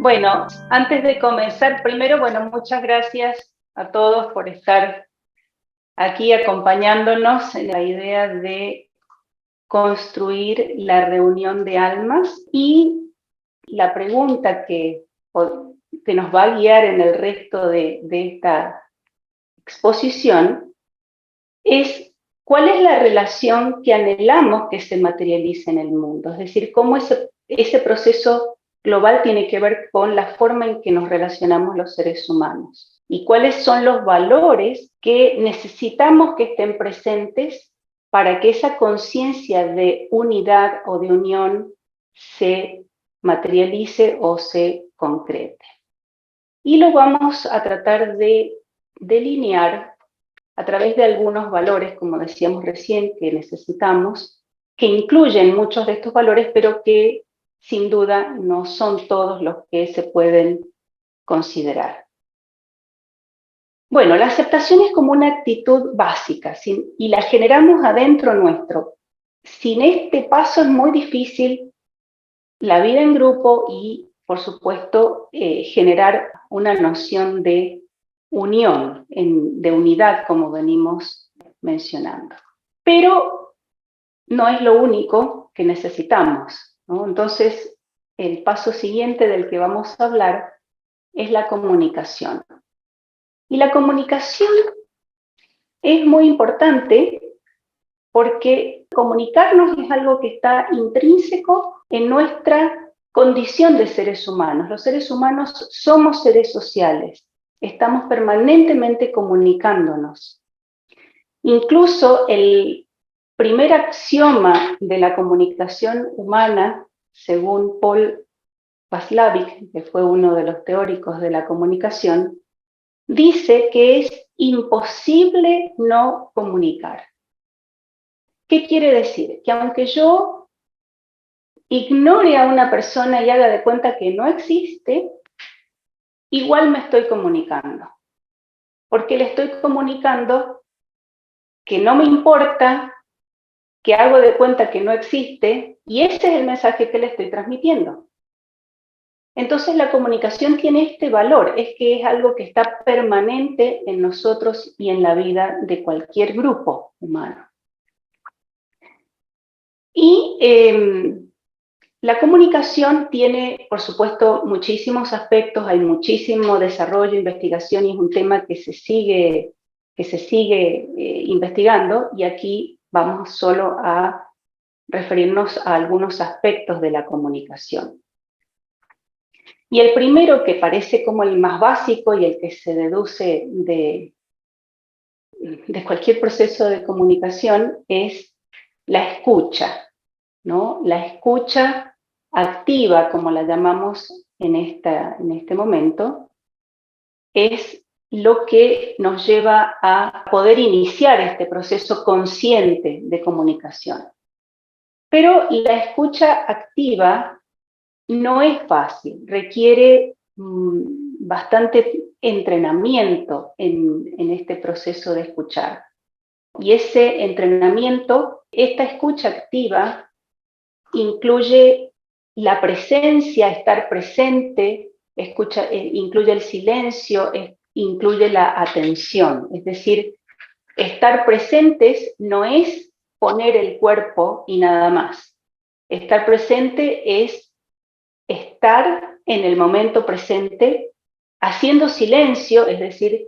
Bueno, antes de comenzar, primero, muchas gracias a todos por estar aquí acompañándonos en la idea de construir la reunión de almas, y la pregunta que nos va a guiar en el resto de esta exposición es: ¿cuál es la relación que anhelamos que se materialice en el mundo? Es decir, cómo ese proceso global tiene que ver con la forma en que nos relacionamos los seres humanos, y cuáles son los valores que necesitamos que estén presentes para que esa conciencia de unidad o de unión se materialice o se concrete. Y lo vamos a tratar de delinear a través de algunos valores, como decíamos recién, que necesitamos, que incluyen muchos de estos valores, pero que sin duda no son todos los que se pueden considerar. Bueno, la aceptación es como una actitud básica, y la generamos adentro nuestro. Sin este paso es muy difícil la vida en grupo y, por supuesto, generar una noción de unión, de unidad, como venimos mencionando. Pero no es lo único que necesitamos, ¿no? Entonces, el paso siguiente del que vamos a hablar es la comunicación. Y la comunicación es muy importante porque comunicarnos es algo que está intrínseco en nuestra condición de seres humanos. Los seres humanos somos seres sociales, estamos permanentemente comunicándonos. Incluso el primer axioma de la comunicación humana, según Paul Watzlawick, que fue uno de los teóricos de la comunicación, dice que es imposible no comunicar. ¿Qué quiere decir? Que aunque yo ignore a una persona y haga de cuenta que no existe, igual me estoy comunicando. Porque le estoy comunicando que no me importa, que hago de cuenta que no existe, y ese es el mensaje que le estoy transmitiendo. Entonces la comunicación tiene este valor, es que es algo que está permanente en nosotros y en la vida de cualquier grupo humano. Y la comunicación tiene, por supuesto, muchísimos aspectos, hay muchísimo desarrollo, investigación, y es un tema que se sigue investigando, y aquí vamos solo a referirnos a algunos aspectos de la comunicación. Y el primero, que parece como el más básico y el que se deduce de cualquier proceso de comunicación, es la escucha, ¿no? La escucha activa, como la llamamos en este momento, es lo que nos lleva a poder iniciar este proceso consciente de comunicación. Pero la escucha activa no es fácil, requiere bastante entrenamiento en este proceso de escuchar. Y ese entrenamiento, esta escucha activa, incluye la presencia, estar presente, incluye el silencio, incluye la atención. Es decir, estar presentes no es poner el cuerpo y nada más. Estar presente es estar en el momento presente, haciendo silencio, es decir,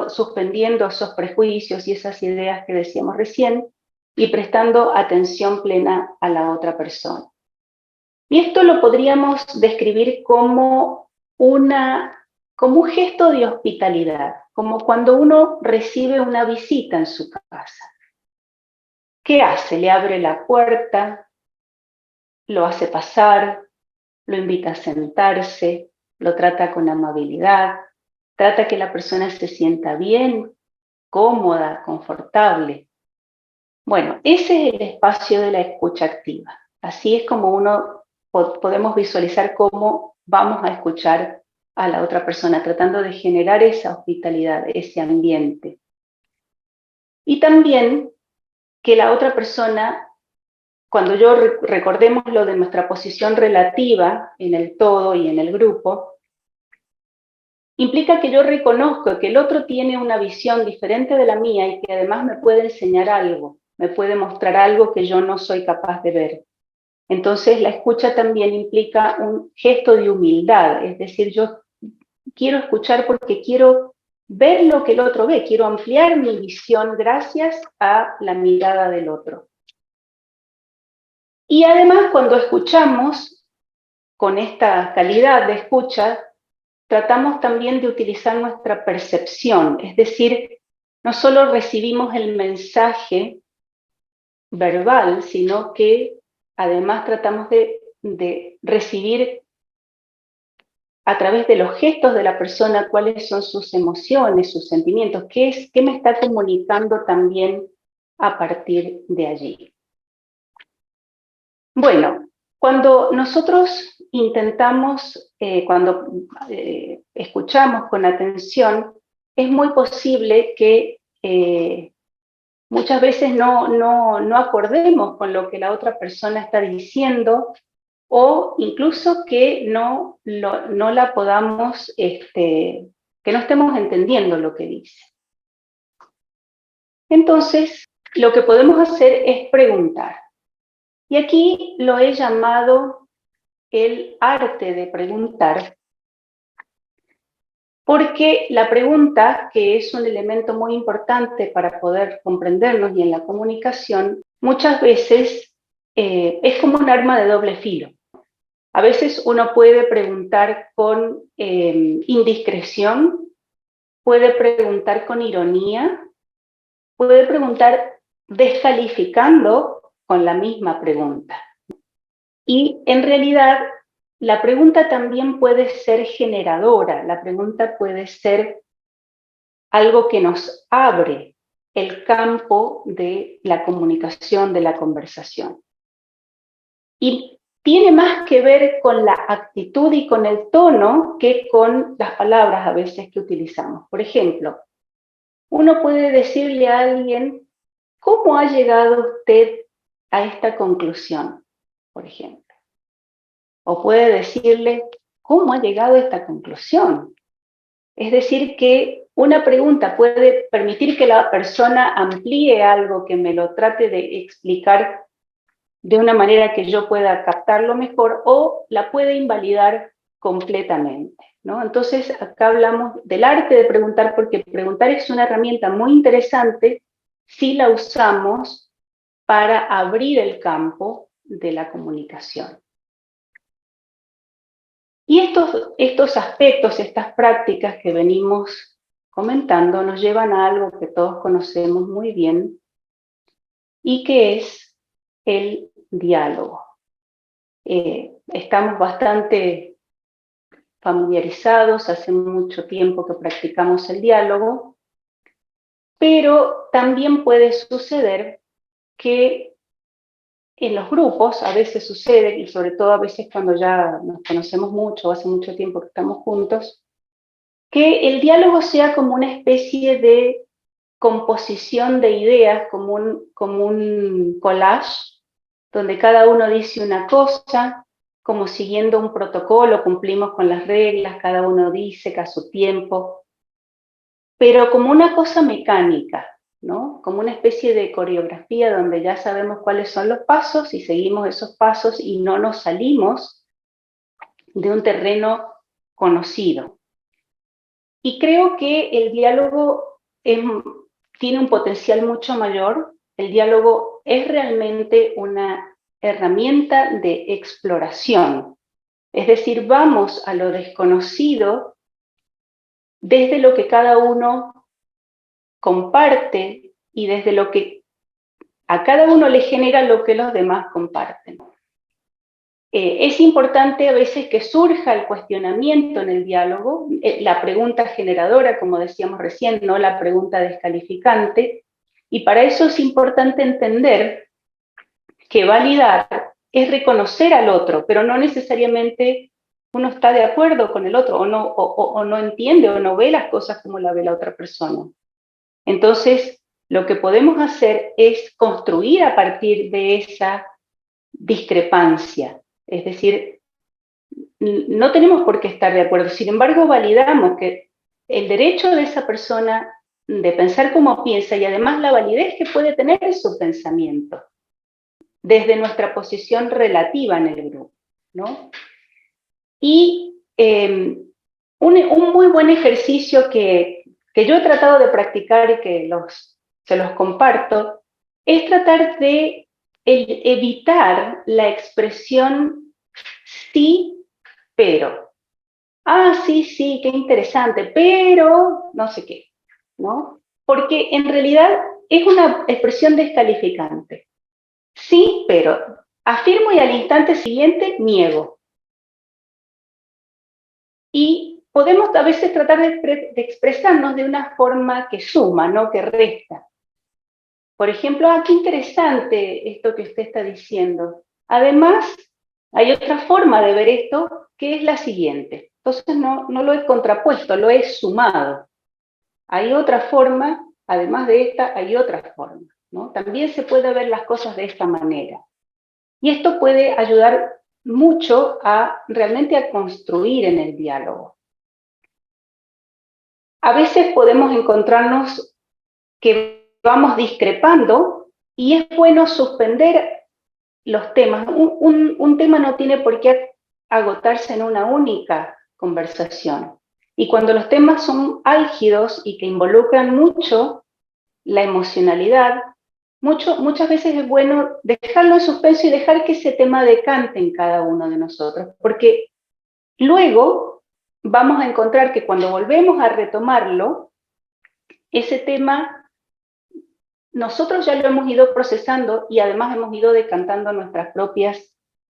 suspendiendo esos prejuicios y esas ideas que decíamos recién, y prestando atención plena a la otra persona. Y esto lo podríamos describir como un gesto de hospitalidad, como cuando uno recibe una visita en su casa. ¿Qué hace? Le abre la puerta, lo hace pasar, lo invita a sentarse, lo trata con amabilidad, trata que la persona se sienta bien, cómoda, confortable. Bueno, ese es el espacio de la escucha activa. Así es como podemos visualizar cómo vamos a escuchar a la otra persona, tratando de generar esa hospitalidad, ese ambiente. Y también que la otra persona cuando recordemos lo de nuestra posición relativa en el todo y en el grupo, implica que yo reconozco que el otro tiene una visión diferente de la mía y que además me puede enseñar algo, me puede mostrar algo que yo no soy capaz de ver. Entonces la escucha también implica un gesto de humildad, es decir, yo quiero escuchar porque quiero ver lo que el otro ve, quiero ampliar mi visión gracias a la mirada del otro. Y además cuando escuchamos, con esta calidad de escucha, tratamos también de utilizar nuestra percepción, es decir, no solo recibimos el mensaje verbal, sino que además tratamos de recibir a través de los gestos de la persona cuáles son sus emociones, sus sentimientos, qué me está comunicando también a partir de allí. Bueno, cuando nosotros intentamos, cuando escuchamos con atención, es muy posible que muchas veces no acordemos con lo que la otra persona está diciendo o incluso que no la podamos, que no estemos entendiendo lo que dice. Entonces, lo que podemos hacer es preguntar. Y aquí lo he llamado el arte de preguntar, porque la pregunta, que es un elemento muy importante para poder comprendernos y en la comunicación, muchas veces es como un arma de doble filo. A veces uno puede preguntar con indiscreción, puede preguntar con ironía, puede preguntar descalificando con la misma pregunta. Y en realidad la pregunta también puede ser generadora, la pregunta puede ser algo que nos abre el campo de la comunicación, de la conversación. Y tiene más que ver con la actitud y con el tono que con las palabras a veces que utilizamos. Por ejemplo, uno puede decirle a alguien, ¿cómo ha llegado usted a esta conclusión? Por ejemplo. O puede decirle, ¿cómo ha llegado a esta conclusión? Es decir, que una pregunta puede permitir que la persona amplíe algo, que me lo trate de explicar de una manera que yo pueda captarlo mejor, o la puede invalidar completamente, ¿no? Entonces, acá hablamos del arte de preguntar, porque preguntar es una herramienta muy interesante si la usamos para abrir el campo de la comunicación. Y estos aspectos, estas prácticas que venimos comentando, nos llevan a algo que todos conocemos muy bien y que es el diálogo. Estamos bastante familiarizados, hace mucho tiempo que practicamos el diálogo, pero también puede suceder que en los grupos a veces sucede, y sobre todo a veces cuando ya nos conocemos mucho, hace mucho tiempo que estamos juntos, que el diálogo sea como una especie de composición de ideas, como un collage, donde cada uno dice una cosa, como siguiendo un protocolo, cumplimos con las reglas, cada uno dice que a su tiempo, pero como una cosa mecánica, ¿no? Como una especie de coreografía donde ya sabemos cuáles son los pasos y seguimos esos pasos y no nos salimos de un terreno conocido. Y creo que el diálogo tiene un potencial mucho mayor. El diálogo es realmente una herramienta de exploración. Es decir, vamos a lo desconocido desde lo que cada uno comparte y desde lo que a cada uno le genera lo que los demás comparten. Es importante a veces que surja el cuestionamiento en el diálogo, la pregunta generadora, como decíamos recién, no la pregunta descalificante, y para eso es importante entender que validar es reconocer al otro, pero no necesariamente uno está de acuerdo con el otro, o no entiende o no ve las cosas como la ve la otra persona. Entonces, lo que podemos hacer es construir a partir de esa discrepancia. Es decir, no tenemos por qué estar de acuerdo. Sin embargo, validamos que el derecho de esa persona de pensar como piensa y además la validez que puede tener su pensamiento desde nuestra posición relativa en el grupo, ¿no? Y un muy buen ejercicio que yo he tratado de practicar y que se los comparto, es tratar de evitar la expresión sí, pero. Ah, sí, sí, qué interesante, pero no sé qué, ¿no? Porque en realidad es una expresión descalificante. Sí, pero afirmo y al instante siguiente niego. Y podemos a veces tratar de expresarnos de una forma que suma, no que resta. Por ejemplo, qué interesante esto que usted está diciendo. Además, hay otra forma de ver esto que es la siguiente. Entonces no lo he contrapuesto, lo he sumado. Hay otra forma, además de esta, hay otra forma, ¿no? También se puede ver las cosas de esta manera. Y esto puede ayudar mucho realmente a construir en el diálogo. A veces podemos encontrarnos que vamos discrepando y es bueno suspender los temas. Un tema no tiene por qué agotarse en una única conversación. Y cuando los temas son álgidos y que involucran mucho la emocionalidad, muchas veces es bueno dejarlo en suspenso y dejar que ese tema decante en cada uno de nosotros, porque luego vamos a encontrar que cuando volvemos a retomarlo, ese tema nosotros ya lo hemos ido procesando y además hemos ido decantando nuestras propias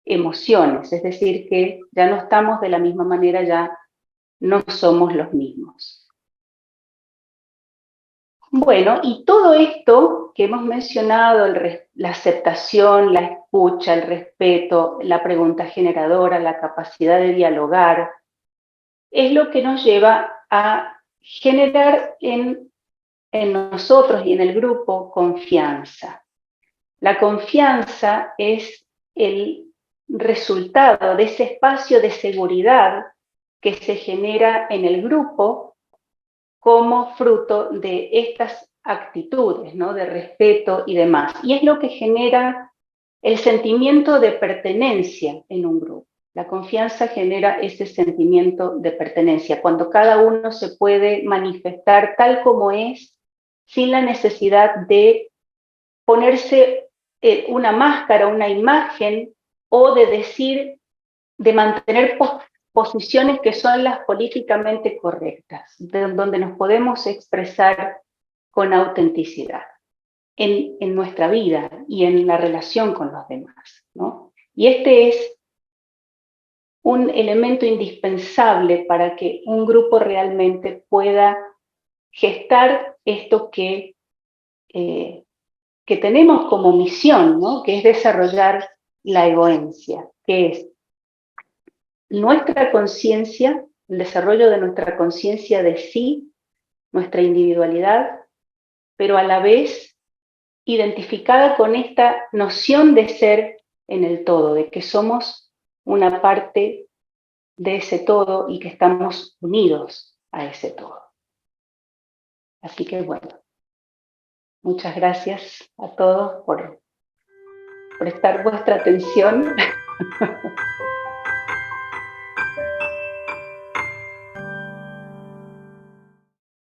emociones, es decir, que ya no estamos de la misma manera, ya no somos los mismos. Bueno, y todo esto que hemos mencionado, la aceptación, la escucha, el respeto, la pregunta generadora, la capacidad de dialogar, es lo que nos lleva a generar en nosotros y en el grupo confianza. La confianza es el resultado de ese espacio de seguridad que se genera en el grupo como fruto de estas actitudes, ¿no? De respeto y demás. Y es lo que genera el sentimiento de pertenencia en un grupo. La confianza genera ese sentimiento de pertenencia, cuando cada uno se puede manifestar tal como es, sin la necesidad de ponerse una máscara, una imagen, o de decir, de mantener posiciones que son las políticamente correctas, donde nos podemos expresar con autenticidad en nuestra vida y en la relación con los demás, ¿no? Y este es un elemento indispensable para que un grupo realmente pueda gestar esto que tenemos como misión, ¿no? Que es desarrollar la egoencia, que es nuestra conciencia, el desarrollo de nuestra conciencia de sí, nuestra individualidad, pero a la vez identificada con esta noción de ser en el todo, de que somos una parte de ese todo y que estamos unidos a ese todo. Así que bueno, muchas gracias a todos por prestar vuestra atención.